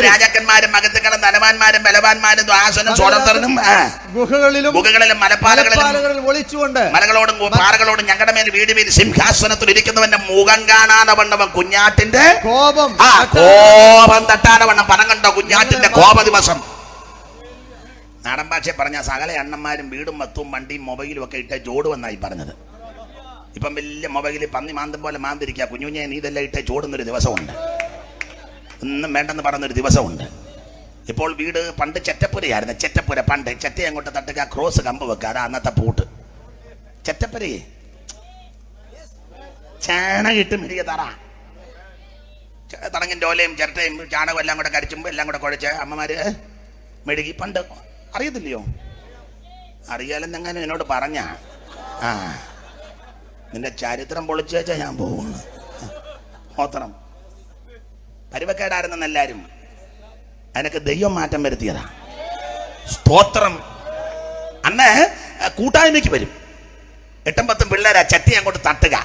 രാജാക്കന്മാരും മകത്തുക്കളും ധനവാന്മാരും ബലവാന്മാരും ദാസനും സ്വതന്ത്രനും ഗുഹകളിലും മലപ്പാലകളിലും ഒളിച്ചുകൊണ്ട് മലകളോടും പാറകളോടും ഞങ്ങളുടെ മേൽ വീട് വീട് സിംഹാസനത്തിൽ ഇരിക്കുന്നവന്റെ മുഖം കാണാതെ വണ്ണവൻ കുഞ്ഞാട്ടിന്റെ കോപം തട്ടാതെ വണ്ണം. പണം കണ്ടോ? കുഞ്ഞാട്ടിന്റെ കോപ ദിവസം. നാടൻ ഭാഷയെ പറഞ്ഞ സകല അണ്ണന്മാരും വീടും വത്തും വണ്ടിയും മൊബൈലും ഒക്കെ ഇട്ടേ ചോടുവെന്നായി പറഞ്ഞത്. ഇപ്പം വലിയ മൊബൈലിൽ പന്നി മാന്തം പോലെ മാന്തിരിക്കുക. കുഞ്ഞുഞ്ഞെ നീ ഇതെല്ലാം ഇട്ടേ ചോടുന്നൊരു ദിവസമുണ്ട്. ഒന്നും വേണ്ടെന്ന് പറയുന്നൊരു ദിവസമുണ്ട്. ഇപ്പോൾ വീട് പണ്ട് ചെറ്റപ്പുരയായിരുന്നു. ചെറ്റപ്പുര പണ്ട് ചെറ്റ അങ്ങോട്ട് തട്ടുക, ക്രോസ് കമ്പ് വെക്കുക. അതാ അന്നത്തെ പൂട്ട്. ചെറ്റപ്പുരയെ ചാണകിട്ട് മെഴുകിയ തറ, തടങ്ങിൻ്റെ ഓലയും ചിരട്ടയും ചാണകം എല്ലാം കൂടെ കരിച്ചുമ്പോൾ എല്ലാം കൂടെ കുഴച്ച് അമ്മമാര് മെഴുകി. പണ്ട് അറിയത്തില്ലയോ? അറിയാലെന്നെങ്ങാനും എന്നോട് പറഞ്ഞ നിന്റെ ചരിത്രം പൊളിച്ചു വെച്ചാ ഞാൻ പോകുന്നു. മോത്രം പരുവക്കേടായിരുന്നെല്ലാരും. അതിനൊക്കെ ദൈവം മാറ്റം വരുത്തിയതാ. സ്തോത്രം. അന്ന് കൂട്ടായ്മയ്ക്ക് വരും. 8-10 പിള്ളേരാ ചെത്തി അങ്ങോട്ട് തട്ടുക.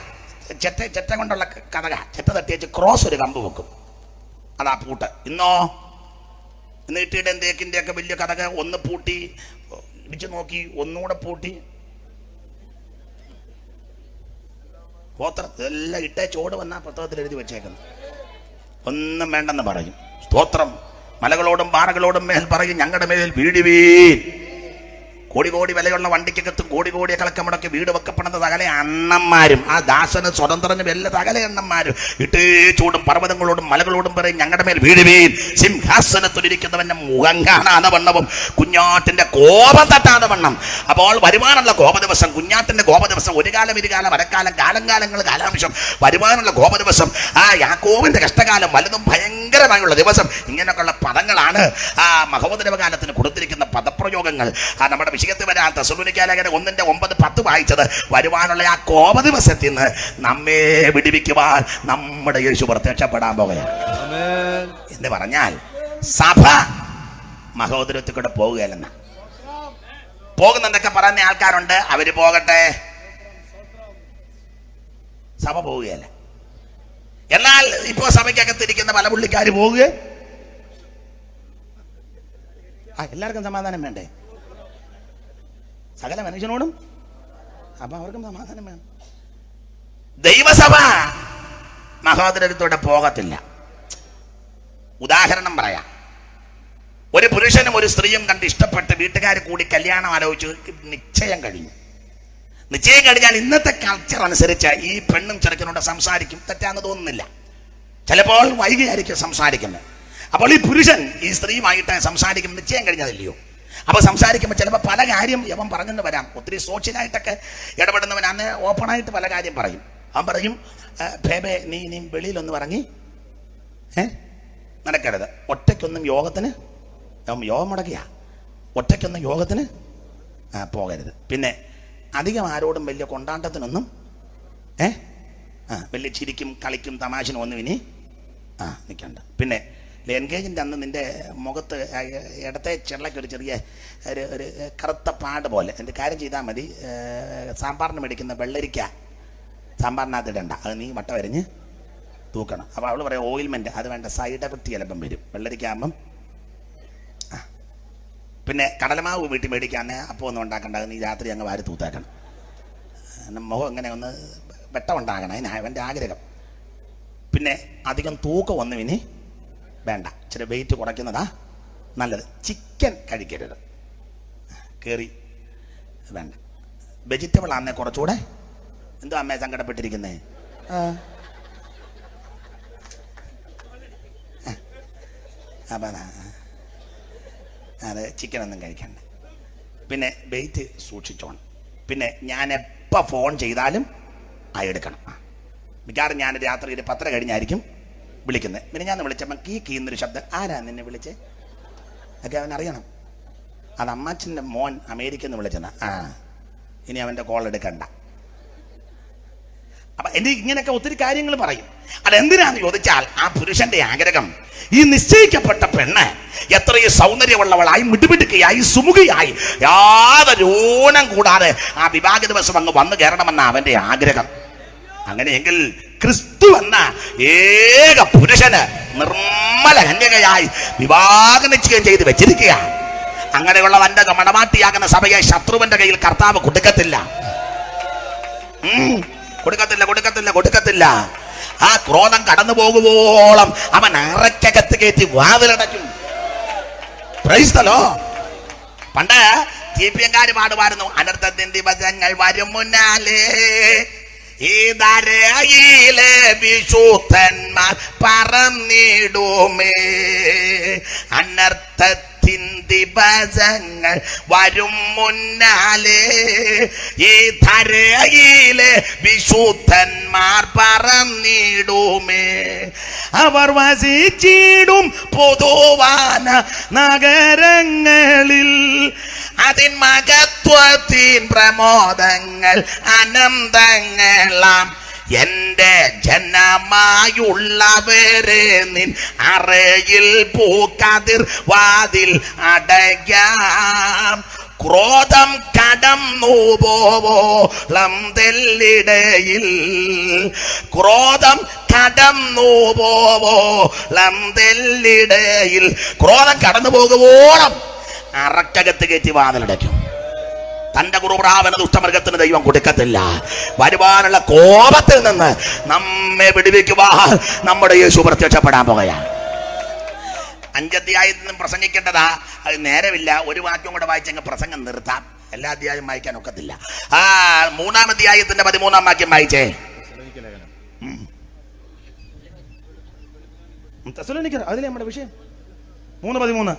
ചെറ്റ കൊണ്ടുള്ള കഥക. ചെറ്റ തട്ടി വെച്ച് ക്രോസ് ഒരു കമ്പ് വെക്കും. അതാ പൂട്ട്. ഇന്നോ ഇട്ടിട്ട് തേക്കിൻ്റെ ഒക്കെ വലിയ കഥക ഒന്ന് പൂട്ടി ഇടിച്ചു നോക്കി, ഒന്നുകൂടെ പൂട്ടി, എല്ലാം ഇട്ടേ ചോട് വന്നാ പുസ്തകത്തിൽ എഴുതി വെച്ചേക്കുന്നു. ഒന്നും വേണ്ടെന്ന് പറയും. സ്തോത്രം. മലകളോടും പാറകളോടും മേൽ പറയും ഞങ്ങളുടെ മേൽ വീടുവീൻ. കോടി കോടി വിലയുള്ള വണ്ടിക്കകത്ത് കോടി കോടി കളക്കമുടക്കി വീട് വെക്കപ്പെടുന്ന സകല അണ്ണന്മാരും ആ ദാസന് സ്വതന്ത്രനും എല്ലാ സകല അണ്ണന്മാരും ഇട്ടേ ചൂടും പർവ്വതങ്ങളോടും മലകളോടും പറയും ഞങ്ങളുടെ മേൽ വീടുവീൻ. സിംഹാസനത്തിലിരിക്കുന്നവന്റെ മുഖം കാണാതെ വണ്ണവും കുഞ്ഞാട്ടിന്റെ കോപം തട്ടാതെ വണ്ണം. അപ്പോൾ വരുമാനമുള്ള കോപ ദിവസം, കുഞ്ഞാട്ടിന്റെ കോപ ദിവസം, ഒരു കാലം ഇരുകാലം വരക്കാലം കാലങ്ങൾ കാലാംശം വരുമാനമുള്ള കോപ ദിവസം, ആ യാക്കോബിന്റെ കഷ്ടകാലം വലുതും ഭയങ്കരമായുള്ള ദിവസം. ഇങ്ങനെയൊക്കെയുള്ള പദങ്ങളാണ് ആ മഹോദരവകാലത്തിന് കൊടുത്തിരിക്കുന്ന പദപ്രയോഗങ്ങൾ. ആ നമ്മുടെ വിഷയത്തിൽ വരാൻ തെസ്സലോനിക്കയിലെ 1:9-10 വായിച്ചത് വരുവാനുള്ള ആ കോപ ദിവസത്തിൽ നിന്ന് നമ്മെ വിടുവിക്കുവാൻ നമ്മുടെ യേശു പ്രത്യക്ഷപ്പെടാൻ പോകുകയാണ് എന്ന് പറഞ്ഞാൽ സഭ മഹോദരത്തിൽ കൂടെ പോകുകയല്ലെന്ന. പോകുന്നെന്നൊക്കെ പറയുന്ന ആൾക്കാരുണ്ട്. അവര് പോകട്ടെ, സഭ പോവുകയല്ല. എന്നാൽ ഇപ്പോ സഭയ്ക്കകത്തിരിക്കുന്ന പല പുള്ളിക്കാർ പോവുക. എല്ലാവർക്കും സമാധാനം വേണ്ടേ? സകല മനുഷ്യനോടും. അപ്പൊ അവർക്കും സമാധാനം വേണം. ദൈവസഭ മഹോദരത്തോടെ പോകത്തില്ല. ഉദാഹരണം പറയാം. ഒരു പുരുഷനും ഒരു സ്ത്രീയും കണ്ട് ഇഷ്ടപ്പെട്ട് വീട്ടുകാർ കൂടി കല്യാണം ആലോചിച്ച് നിശ്ചയം കഴിഞ്ഞു. നിശ്ചയം കഴിഞ്ഞാൽ ഇന്നത്തെ കൾച്ചർ അനുസരിച്ച് ഈ പെണ്ണും ചെറുക്കനോട് സംസാരിക്കും. തെറ്റാന്ന് തോന്നുന്നില്ല. ചിലപ്പോൾ വൈകിയായിരിക്കും സംസാരിക്കുന്നത്. അപ്പോൾ ഈ പുരുഷൻ ഈ സ്ത്രീയുമായിട്ട് സംസാരിക്കും. നിശ്ചയം കഴിഞ്ഞതില്ലയോ? അപ്പൊ സംസാരിക്കുമ്പോൾ ചിലപ്പോൾ പല കാര്യം യവൻ പറഞ്ഞെന്ന് വരാം. ഒത്തിരി സോഷ്യലായിട്ടൊക്കെ ഇടപെടുന്നവനാണ്. ഓപ്പണായിട്ട് പല കാര്യം പറയും. അവൻ പറയും, ബേബേ നീ വെളിയിലൊന്ന് ഇറങ്ങി നടക്കരുത്. ഒറ്റയ്ക്കൊന്നും യോഗത്തിന്, യോഗം മുടക്കിയ ഒറ്റയ്ക്കൊന്നും യോഗത്തിന് പോകരുത്. പിന്നെ അധികം ആരോടും വലിയ കൊണ്ടാട്ടത്തിനൊന്നും വലിയ ചിരിക്കും കളിക്കും തമാശനും ഒന്നും ഇനി നിൽക്കണ്ട. പിന്നെ എൻഗേജിൻ്റെ അന്ന് നിൻ്റെ മുഖത്ത് ഇടത്തെ ചെള്ളയ്ക്കൊരു ചെറിയ ഒരു കറുത്ത പാട് പോലെ എൻ്റെ കാര്യം ചെയ്താൽ മതി. സാമ്പാറിന് മേടിക്കുന്ന വെള്ളരിക്ക സാമ്പാറിനകത്ത് ഇടണ്ട, അത് നീ വട്ട വരഞ്ഞ് തൂക്കണം. അപ്പോൾ അവൾ പറയാം ഓയിൽമെൻറ്റ് അത് വേണ്ട, സൈഡ് എഫക്റ്റ് ചിലപ്പം വരും വെള്ളരിക്ക ആകുമ്പം. പിന്നെ കടലമാവ് വീട്ടിൽ മേടിക്കാൻ അപ്പോൾ ഒന്നും ഉണ്ടാക്കണ്ട, നീ രാത്രി അങ്ങ് വാരി തൂത്താക്കണം. മുഖം ഇങ്ങനെ ഒന്ന് വെട്ടം ഉണ്ടാകണം, അതിന് അവൻ്റെ ആഗ്രഹം. പിന്നെ അധികം തൂക്കം ഒന്നും ഇനി വേണ്ട, ഇച്ചിരി വെയിറ്റ് കുറയ്ക്കുന്നതാ നല്ലത്. ചിക്കൻ കഴിക്കരുത്, കയറി വേണ്ട. വെജിറ്റബിൾ ആണേ കുറച്ചുകൂടെ. എന്തോ അമ്മയെ സങ്കടപ്പെട്ടിരിക്കുന്നേ? അപ്പം അത് ചിക്കനൊന്നും കഴിക്കണ്ട. പിന്നെ വെയിറ്റ് സൂക്ഷിച്ചോണം. പിന്നെ ഞാൻ എപ്പോൾ ഫോൺ ചെയ്താലും എടുക്കണം. മിക്കവാറും ഞാൻ രാത്രി 10 കഴിഞ്ഞായിരിക്കും വിളിക്കുന്നത്. പിന്നെ ഞാൻ വിളിച്ചപ്പോൾ കീന്നൊരു ശബ്ദം. ആരാ നിന്നെ വിളിച്ചേ ഒക്കെ അവനറിയണം. അത് അമ്മാച്ചൻ്റെ മോൻ അമേരിക്കയിൽ നിന്ന് വിളിച്ചെന്നാ. ഇനി അവൻ്റെ കോൾ എടുക്കണ്ട. അപ്പം എനിക്ക് ഇങ്ങനെയൊക്കെ ഒത്തിരി കാര്യങ്ങൾ പറയും. അതെന്തിനാന്ന് ചോദിച്ചാൽ ആ പുരുഷന്റെ ആഗ്രഹം ഈ നിശ്ചയിക്കപ്പെട്ട പെണ്ണ് എത്രയും സൗന്ദര്യമുള്ളവളായി മിടുമിടുക്കിയായി സുമുഖിയായി യാതൊരു ഊനം കൂടാതെ ആ വിവാഹ ദിവസം അങ്ങ് വന്നു കയറണമെന്ന അവന്റെ ആഗ്രഹം. അങ്ങനെയെങ്കിൽ ക്രിസ്തു എന്ന ഏക പുരുഷന് നിർമ്മല കന്യകയായി വിവാഹ നിശ്ചയം ചെയ്ത് വെച്ചിരിക്കുക. അങ്ങനെയുള്ള തന്റെ മണവാട്ടിയാകുന്ന സഭയെ ശത്രുവിന്റെ കയ്യിൽ കർത്താവ് കൊടുക്കത്തില്ല. കൊടുക്കത്തില്ല. ആ ക്രോധം കടന്നു പോകുവോളം അവൻ അറക്കകത്ത് കയറ്റി വാതിലടയ്ക്കും. Praise the Lord. പണ്ട് TPM-കാര് പാടുമായിരുന്നു, അനർത്ഥത്തിൻ ദിവസങ്ങൾ വരും മുന്നാലേ ഈ ധരയിലെ വിശുദ്ധന്മാർ പറന്നിടുമേ. അനർത്ഥത്തിൻ ദിവസങ്ങൾ വരും മുന്നാലേ ഈ ധരയിലെ വിശുദ്ധന്മാർ പറന്നിടുമേ. അവർ വസിച്ചിടും പൊതുവാന നഗരങ്ങളിൽ അതിൻ മഹത്വത്തിൻ പ്രമോദങ്ങൾ അനന്തങ്ങളാം. എന്റെ ജനമായുള്ളവരെ നിൻ അറയിൽ പൂക്കതിർ വാതിൽ അടയ്ക്കാം. ക്രോധം കടന്നു പോവോളം തെല്ലിടയിൽ, ക്രോധം കടന്നു പോവോളം തെല്ലിടയിൽ, ക്രോധം കടന്നു പോകുവോളം അറക്കകത്ത് കയറ്റി വാതിലടയ്ക്കും. തന്റെ കുറുപ്രാവന ദുഷ്ടമൃഗത്തിന് ദൈവം കൊടുക്കത്തില്ല. വരുവാനുള്ള കോപത്തിൽ നിന്ന് നമ്മെ വിടുവിക്കുവാൻ നമ്മുടെ യേശു പ്രത്യക്ഷപ്പെടാൻ പോകുകയാണ്. 5 അധ്യായത്തിൽ നിന്നും പ്രസംഗിക്കേണ്ടതാ, അത് നേരമില്ല. ഒരു വാക്യം കൂടെ വായിച്ചെങ്കിൽ പ്രസംഗം നിർത്താം. എല്ലാ അധ്യായം വായിക്കാൻ ഒക്കത്തില്ല. 3-ാം അധ്യായത്തിന്റെ 13-ാം വാക്യം വായിച്ചേ. അതിലെ നമ്മുടെ വിഷയം 3:13.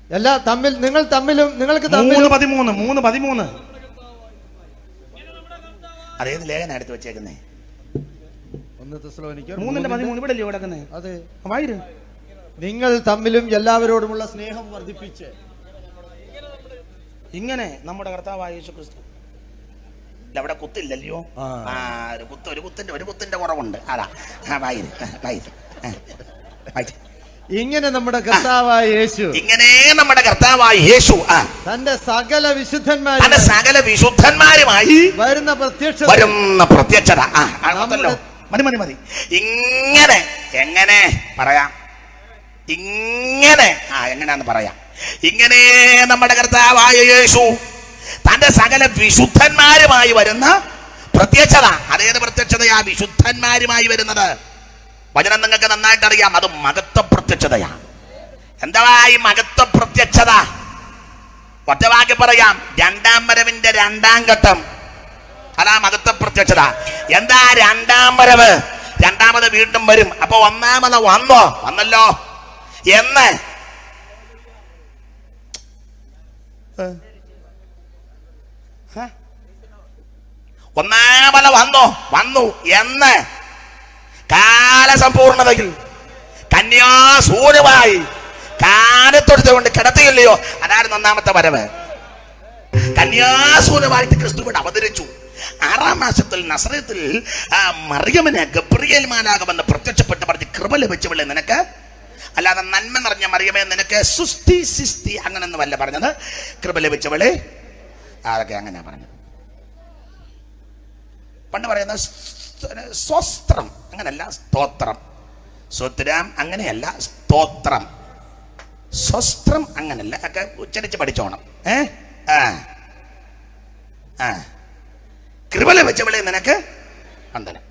എല്ലാ തമ്മിൽ നിങ്ങൾ തമ്മിലും നിങ്ങൾക്ക് തമ്മിലും 3:13 അതേത് ലേഖന എടുത്ത് വെച്ചേക്കുന്നേ? 1 തെസ്സലോനിക്കർ 3:13 ഇവിടെ അല്ലേ കിടക്കുന്നേ? അതെ, വായിര്. നിങ്ങൾ തമ്മിലും എല്ലാവരോടുമുള്ള സ്നേഹം വർദ്ധിപ്പിച്ച്. ഇങ്ങനെ നമ്മുടെ കർത്താവായ യേശു ക്രിസ്തു. അവിടെ കുത്തില്ലല്ലോ. ഒരു കുത്തിന്റെ കുറവുണ്ട്. അതാ വായിര്. ഇങ്ങനെ നമ്മുടെ കർത്താവായ യേശു തന്റെ സകല വിശുദ്ധന്മാരുമായി വരുന്ന പ്രത്യക്ഷത. മതി. ഇങ്ങനെ എങ്ങനെ പറയാം? എങ്ങനെയാന്ന് പറയാം? ഇങ്ങനെ നമ്മുടെ കർത്താവായ യേശു തന്റെ സകല വിശുദ്ധന്മാരുമായി വരുന്ന പ്രത്യക്ഷത. അതേത് പ്രത്യക്ഷതയാ വിശുദ്ധന്മാരുമായി വരുന്നത്? വചനം നിങ്ങൾക്ക് നന്നായിട്ട് അറിയാം. അത് മഹത്വ പ്രത്യക്ഷതയാണ്. എന്താ ഈ മഹത്വ പ്രത്യക്ഷത? ഒറ്റവാക്കി പറയാം, 2-ാം വരവിന്റെ 2-ാം ഘട്ടം. അതാ മഹത്വ പ്രത്യക്ഷത. എന്താ 2-ാം വരവ്? 2-ാമത് വീണ്ടും വരും. അപ്പൊ 1-ാമത് വന്നല്ലോ എന്ന് 1-ാമത് വന്നു എന്ന് കാലസമ്പൂർണതയിൽ കന്യാസൂര്യമായി കാലത്തൊടുത്തുകൊണ്ട് കിടത്തിയില്ലയോ? അതായിരുന്നു 1-ാമത്തെ വരവ്. കന്യാസൂര്യമായിട്ട് ക്രിസ്തുവിനെ അവതരിച്ചു. 6-ാം മാസത്തിൽ നസറത്തിൽ മറിയമിനെ ഗബ്രിയേൽ മാലാഖമെന്ന് പ്രത്യക്ഷപ്പെട്ട് പറഞ്ഞ്, കൃപ ലഭിച്ചവളെ നിനക്ക്, അല്ലാതെ നന്മ നിറഞ്ഞ മറിയമേ നിനക്ക് സുസ്തി സിസ്തി അങ്ങനെയൊന്നും വല്ല പറഞ്ഞത്. കൃപ ലഭിച്ചവളെ, അതൊക്കെ അങ്ങനെയാ പറഞ്ഞത്. പണ്ട് പറയുന്ന സ്വസ്ത്രം അങ്ങനല്ല, സ്തോത്രം. സ്വത്രം അങ്ങനെയല്ല, സ്തോത്രം. സ്വസ്ത്രം അങ്ങനല്ല, ഒക്കെ ഉച്ചരിച്ച് പഠിച്ചോണം. കൃപ ലഭിച്ചവളെ നിനക്ക് വന്ദനം.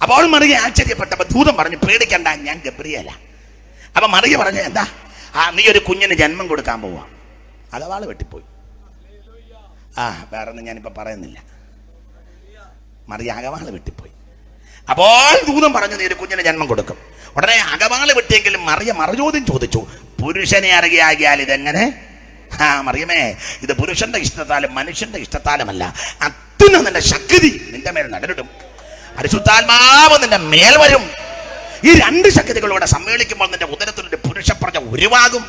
അപ്പോൾ മറിയ ആശ്ചര്യപ്പെട്ടപ്പോ ദൂതൻ പറഞ്ഞു, പേടിക്കണ്ട, ഞാൻ ഗബ്രിയേല. അപ്പൊ മറിയ പറഞ്ഞു, എന്താ? നീ ഒരു കുഞ്ഞിന് ജന്മം കൊടുക്കാൻ പോവാ. അകവാള് വെട്ടിപ്പോയി. വേറൊന്നും ഞാനിപ്പോ പറയുന്നില്ല. മറിയ അകവാള് വെട്ടിപ്പോയി. അപ്പോൾ ദൂതൻ പറഞ്ഞു, നീ ഒരു കുഞ്ഞിന് ജന്മം കൊടുക്കും. ഉടനെ അകവാള് വെട്ടിയെങ്കിലും മറിയ മറുചോദ്യം ചോദിച്ചു, പുരുഷനെ അറിയാകിയാൽ ഇതെങ്ങനെ? മറിയമേ, ഇത് പുരുഷന്റെ ഇഷ്ടത്താലും മനുഷ്യന്റെ ഇഷ്ടത്താലുമല്ല, അത്യുന്നതന്റെ ശക്തി നിന്റെ മേൽ നടനിടും, പരിശുദ്ധാത്മാവ് നിന്റെ മേൽ വരും. ഈ 2 ശക്തികളോടെ സമ്മേളിക്കുമ്പോൾ നിന്റെ ഉദരത്തിലൊരു പുരുഷപ്രജ ഉരുവാകും.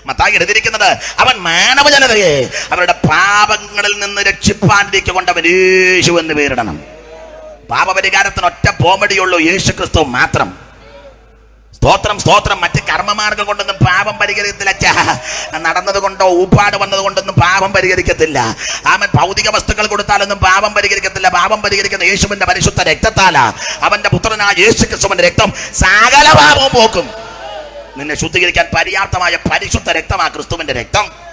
മത്തായി എഴുതിയിരിക്കുന്നത്, അവൻ മാനവജനതയെ അവരുടെ പാപങ്ങളിൽ നിന്ന് രക്ഷിപ്പാനിരിക്കൊണ്ട് അവൻ യേശു എന്ന് പേരിടണം. പാപപരിഹാരത്തിന് ഒറ്റ പോംവഴിയുള്ളൂ, യേശു ക്രിസ്തു മാത്രം. സ്തോത്രം സ്തോത്രം. മറ്റ് കർമ്മമാർഗം കൊണ്ടൊന്നും പാപം പരിഹരിക്കത്തില്ല. നടന്നത് കൊണ്ടോ ഊപ്പാട് വന്നത് കൊണ്ടൊന്നും പാപം പരിഹരിക്കത്തില്ല. അവൻ ഭൗതിക വസ്തുക്കൾ കൊടുത്താലൊന്നും പാപം പരിഹരിക്കത്തില്ല. പാപം പരിഹരിക്കുന്ന യേശുവിന്റെ പരിശുദ്ധ രക്തത്താലാ. അവന്റെ പുത്രനായ യേശു ക്രിസ്തുവിന്റെ രക്തം സകല പാപവും പോക്കും. നിന്നെ ശുദ്ധീകരിക്കാൻ പര്യാപ്തമായ പരിശുദ്ധ രക്തമാ ക്രിസ്തുവിന്റെ രക്തം.